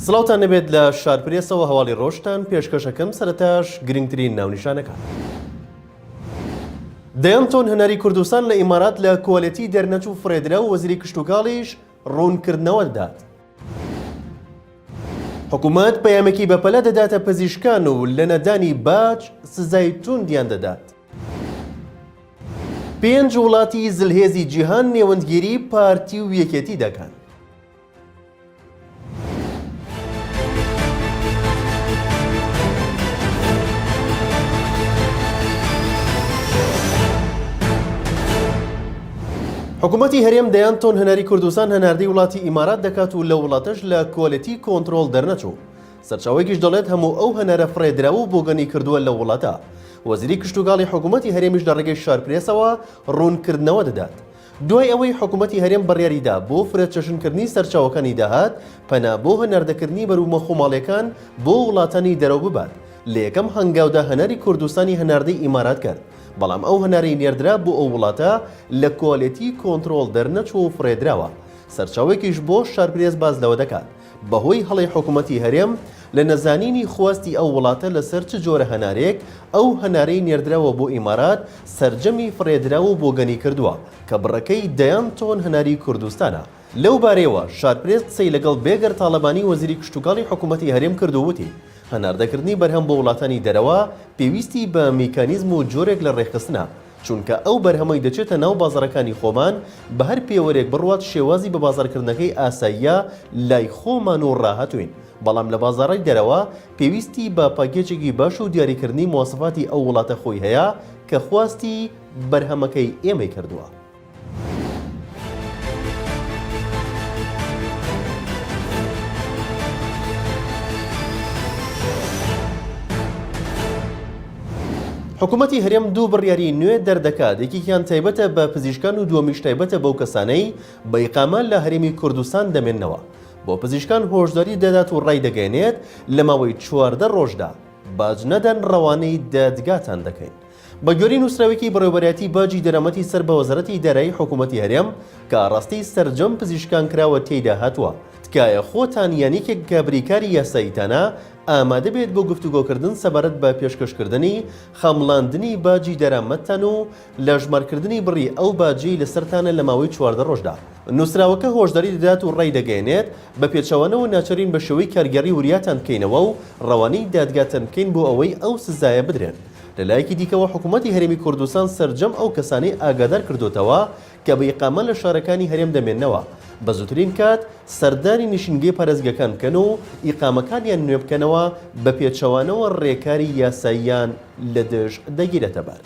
سڵاوتان نەبێت لە شارپرێسەوە هەواڵی ڕۆژتان پێشکەشەکەم سەرەتاش گرنگترین ناونیشانەکان. دەیانتۆن هەناری کوردستان لە ئیمارات لە کۆلیەتی دەرنەچوو فرێدرا و وەزیری کشتوکاڵیش ڕوونکردنەوە دەدات. حکوومەت پەیامێکی بەپەلە دەداتە پزیشکان و لە نەدانی باج سزای توندیان دەدات. 5 وڵاتی زلهێزی جیهان نێوەندگیری پارتی و یەکێتی دەکەن. حکوومەتی هەرێم دەیانتۆن هەناری کوردستان هەناردەی وڵاتی ئیمارات دەکات و لە وڵاتەش لە کۆلیەتی کۆنتڕۆڵ دەرنەچوو. سەرچاوەیەکیش دەڵێت هەموو ئەو هەنارە فڕێدراوە و بۆگەنی کردووە لە وڵاتە. وەزیری کشتوکاڵی حکوومەتی هەرێمیش لە ڕێگەی شارپرێسەوە ڕوونکردنەوە دەدات. دوای ئەوەی حکوومەتی هەرێم بڕیاریدا بۆ فرێت چەشنکردنی سەرچاوەکانی داهات پەنا بۆ هەناردەکردنی بەروومە خۆماڵیەکان بۆ وڵاتانی دەرەو ببات. لە یەکەم هەنگاودا هەناری کوردستانی هەناردەی ئیمارات کرد. بەڵام ئەو هەناری نێردرا بۆ ئەو وڵاتە لە کۆلیەتی کۆنتڕۆڵ دەرنەچوە و فرێدراوە. سەرچاوێکیش بۆ شارپرێس باز لەوە دەکات بەهۆی هەڵی حکوومەتی هەرێم لە نەزانینی خواستی ئەو وڵاتە لەسەر چ جۆرە هەنارێک ئەو هەنارەی نێردراوە بۆ ئیمارات سەرجەمی فرێدراوە و بۆگەنی کردووە کە بڕەکەی دەیانتۆن هەناری کوردستانە. لەو بارەیەوە شارپرێس قسەی لەگەڵ بێگەر تاڵەبانی وەزیری کشتوکاڵی حکوومەتی هەرێم کردووتی هەناردەکردنی بەرهەم بۆ وڵاتانی دەرەوە پێویستی بە میکانیزم و جۆرێک لە ڕێخستنە چونکە ئەو بەرهەمەی دەچێتە ناو بازاڕەکانی خۆمان بە هەر پێوەرێک بڕوات شێوازی بە بازارکردنەکەی ئاساییە لای خۆمان و ڕاهاتوین. بەڵام لە بازاڕی دەرەوە پێویستی بە پاکێجێکی باش و دیاریکردنی مواصفاتی ئەو وڵاتە خۆی هەیە کە خواستی بەرهەمەکەی ئێمەی کردووە. حکوومەتی هەرێم دوو بڕیاری نوێ دەردەکات، یەکێکیان تایبەتە بە پزیشکان و دووەمیش تایبەتە بەو کەسانەی بە ئیقامە لە هەرێمی کوردستان دەمێننەوە. بۆ پزیشکان هۆشداری دەدات و ڕای دەگەێنێت لە ماوەی 14 ڕۆژدا باج نەدەن ڕەوانەی دادگاتان دەکەین. بە گوێرەی نووسراوێکی بەڕێوەبەرەتی باجی دەرەمەتی سەر بە وەزارەتی دارایی حکوومەتی هەرێم کە ڕاستی سەرجەم پزیشکان کراوە تێیدا هاتووە. تکایە خۆتان یانێکێک کە بریکاری یاساییتانە ئامادە بێت بۆ گفتوگۆکردن سەبارەت بە پێشکەشکردنی خەمڵاندنی باجی دەرامەتتان و لە ژمارکردنی بڕی ئەو باجی لەسەرتانە لە ماوەی 14 ڕۆژدا. نووسراوەکە هۆشداری دەدات و ڕای دەگەێنێت بە پێچەوانەوە ناچارین بە شێوەی کارگەڕی وریاتان بکەینەوە و ڕەوانەی دادگاتان بکەین بۆ ئەوەی ئەو سزایە بدرێن. لەلایەکی دیکەوە حکوومەتی هەرێمی کوردستان سەرجەم ئەو کەسانەی ئاگادار کردوتەوە کە بە ئیقامە لە شارەکانی هەرێم دەمێننەوە بە زووترین کات سەردانی نیشنگەی پارێزگەکان بکەن و ئیقامەکانیان نوێ بکەنەوە بە پێچەوانەوە ڕێکاری یاساییان لە دژ دەگیرێتە بەر.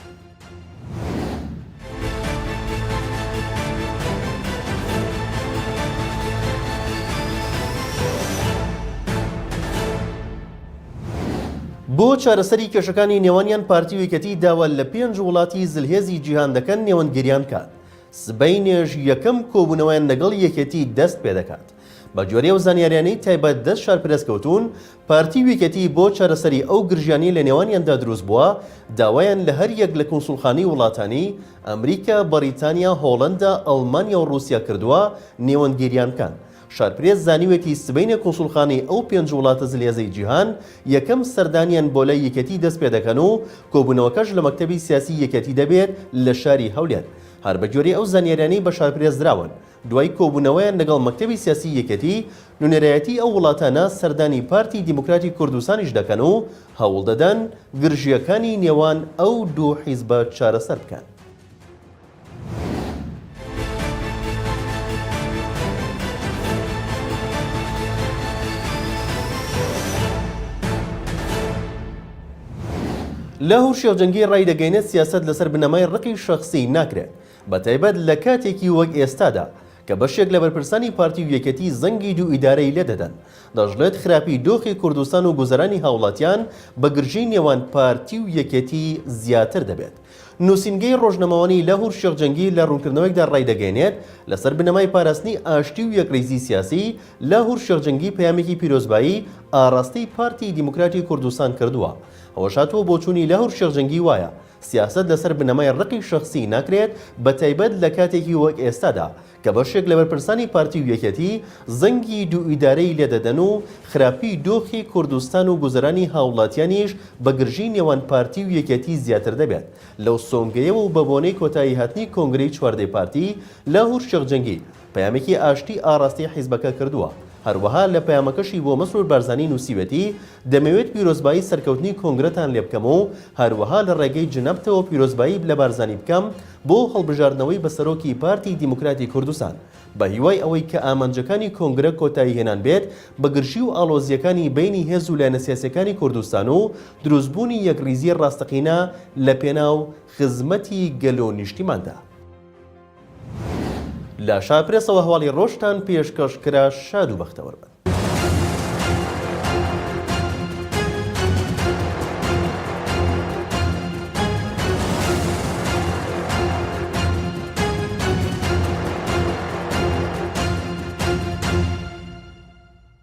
بۆ چارەسەری کێشەکانی نێوانیان پارتی و یەکێتی داوا لە 5 وڵاتی زلهێزی جیهان دەکەن نێوەندگیریان کات. سبەی نوێژ یەکەم کۆبوونەوەیان لەگەڵ یەکێتی دەست پێ دەکات. بە گوێرەی و زانیاریانەی تایبەت دەست شارپرێسکەوتون پارتی و یەکێتی بۆ چارەسەری ئەو گرژیانی لە نێوانیاندا دروست بووە داوایان لە هەر یەک لە کۆنسوڵخانی وڵاتانی ئەمریکا، بەریتانیا، هۆڵەندا، ئەڵمانیا و رووسیا کردووە نێوەندگیریان کان. شارپرێس زانیوێتی سبەینە کۆنسوڵخانی ئەو 5 وڵاتە زلهێزەی جیهان یەکەم سەردانیان بۆ لای یەکێتی دەست پێ دەکەن و کۆبوونەوەکەش لە مەکتەبی سیاسی یەکێتی دەبێت لە شاری هەولێر. هەر بە گوێرەی ئەو زانیاریانەی بە شارپرێس دراون دوای کۆبوونەوەیان لەگەڵ مەکتەبی سیاسی یەکێتی نونەرایەتی ئەو وڵاتانە سەردانی پارتی دیموکراتی کوردستانیش دەکەن و هەوڵ دەدەن گرژیەکانی نێوان ئەو دوو حیزبە چارەسەر بکەن. لە هوشێوجەنگی ڕای دەگەینێت سیاست لەسەر بنەمای ڕقی شەخسی ناکرێت بە تایبەت لە کاتێکی وەک ئێستادا کە بەشێک لە بەرپرسانی پارتی و یەکێتی زەنگی دوو ئیدارەی لێ دەدەن. دەژڵێت خراپی دۆخی کوردستان و گوزەرانی هاوڵاتیان بە گرژی نێوان پارتی و یەکێتی زیاتر دەبێت. نووسینگەی ڕۆژنەمەوانی لە هوشێوجەنگی لە ڕوونکردنەوەیکدا ڕای دەگەێنێت لەسەر بنەمای پاراستنی ئاشتی و یەکڕێزی سیاسی لە هوشێوجەنگی پەیامێکی پیرۆزبایی ئاڕاستەی پارتی دیموکراتی کوردستان کردووە. ئەوەش هاتووە بۆ چوونی لە هوشێوجەنگی وایە سیاست لەسەر بنەمای ڕقی شخصی ناکرێت بە تایبەت لە کاتێکی وەک ئێستادا کە بەشێک لە بەرپرسانی پارتی و یەکێتی زەنگی دوو ئیدارەی لێدەدەن و خراپی دۆخی کوردستان و گوزەرانی هاوڵاتیانیش بە گرژی نێوان پارتی و یەکێتی زیاتر دەبێت لەو سۆنگەیەوە و بە بۆنەی کۆتایی هاتنی کۆنگرەی چواردەی پارتی لە هور شێخجەنگی پەیامێکی ئاشتی ئاراستی حیزبەکە کردووە. هەروەها لە پەیامەکەشی بۆ مەسرور بارزانی نووسیوەتی دەمەوێت پیرۆزبایی سەرکەوتنی کۆنگرەتان لێ بکەم و هەروەها لە ڕێگەی جنەبتەوە پیرۆزبایی لە بارزانی بکەم بۆ هەڵبژاردنەوەی بە سەرۆکی پارتی دیموکراتی کوردستان بە هیوای ئەوەی کە ئامانجەکانی کۆنگرە کۆتایی هێنان بێت بە گرژی و ئاڵۆزیەکانی بینی هێز و لایەنە سیاسیەکانی کوردستان و دروستبوونی یەکریزی ڕاستەقینە لە پێناو خزمەتی گەلۆ نیشتیماندا. لە شاپرێسەوە هەواڵی ڕۆژتان پێشکەشکرا شاد و بەختەوەربن.